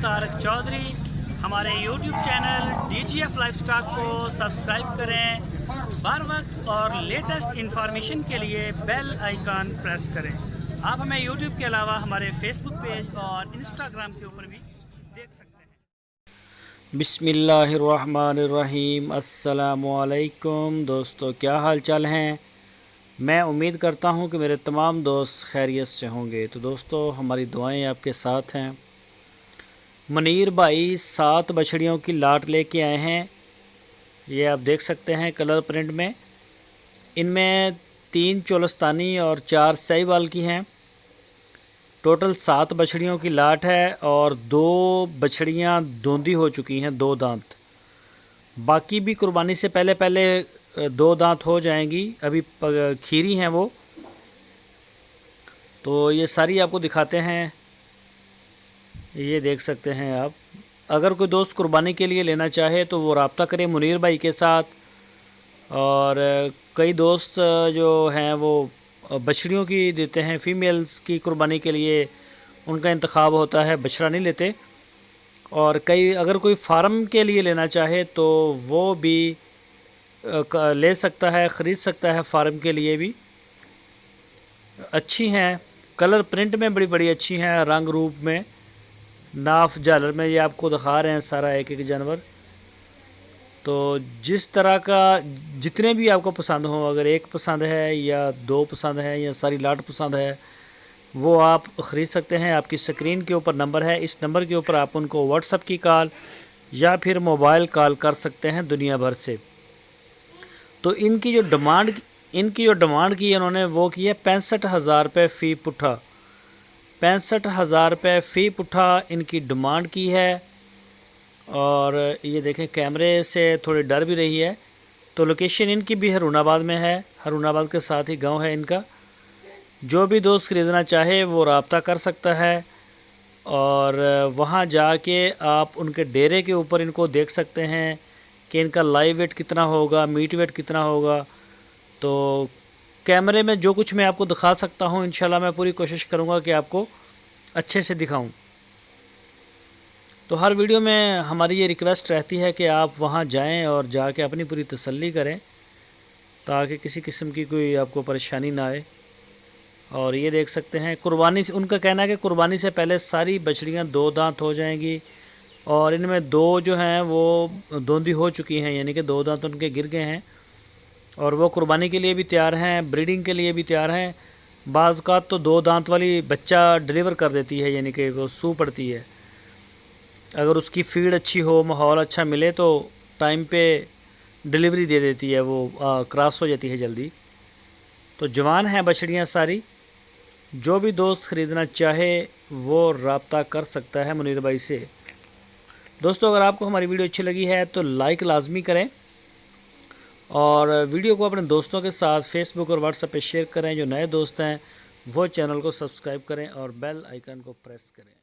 तारक चौधरी। हमारे YouTube channel DGF lifestyle को subscribe करें। हर वक्त और लेटेस्ट इंफॉर्मेशन के लिए बेल आइकन प्रेस करें। आप हमें YouTube के अलावा हमारे Facebook पेज और Instagram के ऊपर भी देख सकते हैं। बिस्मिल्लाहिर्रहमानिर्रहीम। अस्सलामुअलैकुम दोस्तों, क्या हाल चाल हैं। मैं उम्मीद करता हूं कि मेरे तमाम दोस्त खैरियत से होंगे। तो दोस्तों, हमारी दुआएं आपके साथ हैं। मुनीर भाई 7 बछड़ियों की लाट लेके आए हैं। ये आप देख सकते हैं कलर प्रिंट में। इनमें 3 चोलस्तानी और 4 साहिवाल की हैं। टोटल 7 बछड़ियों की लाट है और 2 बछड़ियाँ दोंदी हो चुकी हैं, 2 दांत। बाकी भी कुर्बानी से पहले पहले 2 दांत हो जाएंगी। अभी खीरी हैं वो। तो ये सारी आपको दिखाते हैं। ये देख सकते हैं आप। अगर कोई दोस्त कुर्बानी के लिए लेना चाहे तो वो रब्ता करें मुनीर भाई के साथ। और कई दोस्त जो हैं वो बछड़ियों की देते हैं। फ़ीमेल्स की कुर्बानी के लिए उनका इंतखाब होता है, बछड़ा नहीं लेते। और अगर कोई फार्म के लिए लेना चाहे तो वो भी ले सकता है, ख़रीद सकता है। फार्म के लिए भी अच्छी हैं, कलर प्रिंट में बड़ी अच्छी हैं, रंग रूप में, नाफ झालर में। ये आपको दिखा रहे हैं सारा एक एक जानवर। तो जिस तरह का जितने भी आपको पसंद हो, अगर एक पसंद है या 2 पसंद है या सारी लाट पसंद है, वो आप ख़रीद सकते हैं। आपकी स्क्रीन के ऊपर नंबर है, इस नंबर के ऊपर आप उनको व्हाट्सएप की कॉल या फिर मोबाइल कॉल कर सकते हैं दुनिया भर से। तो इनकी जो डिमांड की है उन्होंने, वो की है 65,000 रुपये फ़ी पुट्ठा। 65,000 रुपये फ़ी पुट्ठा इनकी डिमांड की है। और ये देखें, कैमरे से थोड़ी डर भी रही है। तो लोकेशन इनकी भी हरुणाबाद में है, हरुणाबाद के साथ ही गांव है इनका। जो भी दोस्त ख़रीदना चाहे वो रब्ता कर सकता है। और वहां जाके आप उनके डेरे के ऊपर इनको देख सकते हैं कि इनका लाइव वेट कितना होगा, मीट वेट कितना होगा। तो कैमरे में जो कुछ मैं आपको दिखा सकता हूं, इंशाल्लाह मैं पूरी कोशिश करूंगा कि आपको अच्छे से दिखाऊं। तो हर वीडियो में हमारी ये रिक्वेस्ट रहती है कि आप वहां जाएं और जाके अपनी पूरी तसल्ली करें, ताकि किसी किस्म की कोई आपको परेशानी ना आए। और ये देख सकते हैं, कुर्बानी से उनका कहना है कि कुर्बानी से पहले सारी बछड़ियाँ 2 दांत हो जाएंगी। और इनमें 2 जो हैं वो दोंदी हो चुकी हैं, यानी कि 2 दांत उनके गिर गए हैं। और वो कुर्बानी के लिए भी तैयार हैं, ब्रीडिंग के लिए भी तैयार हैं। बाज़ का तो 2 दांत वाली बच्चा डिलीवर कर देती है, यानी कि वो सू पड़ती है। अगर उसकी फीड अच्छी हो, माहौल अच्छा मिले तो टाइम पे डिलीवरी दे देती है, वो क्रॉस हो जाती है जल्दी। तो जवान हैं बछड़ियाँ सारी। जो भी दोस्त ख़रीदना चाहे वो रब्ता कर सकता है मुनीर भाई से। दोस्तों, अगर आपको हमारी वीडियो अच्छी लगी है तो लाइक लाजमी करें और वीडियो को अपने दोस्तों के साथ फेसबुक और व्हाट्सएप पे शेयर करें। जो नए दोस्त हैं वो चैनल को सब्सक्राइब करें और बेल आइकन को प्रेस करें।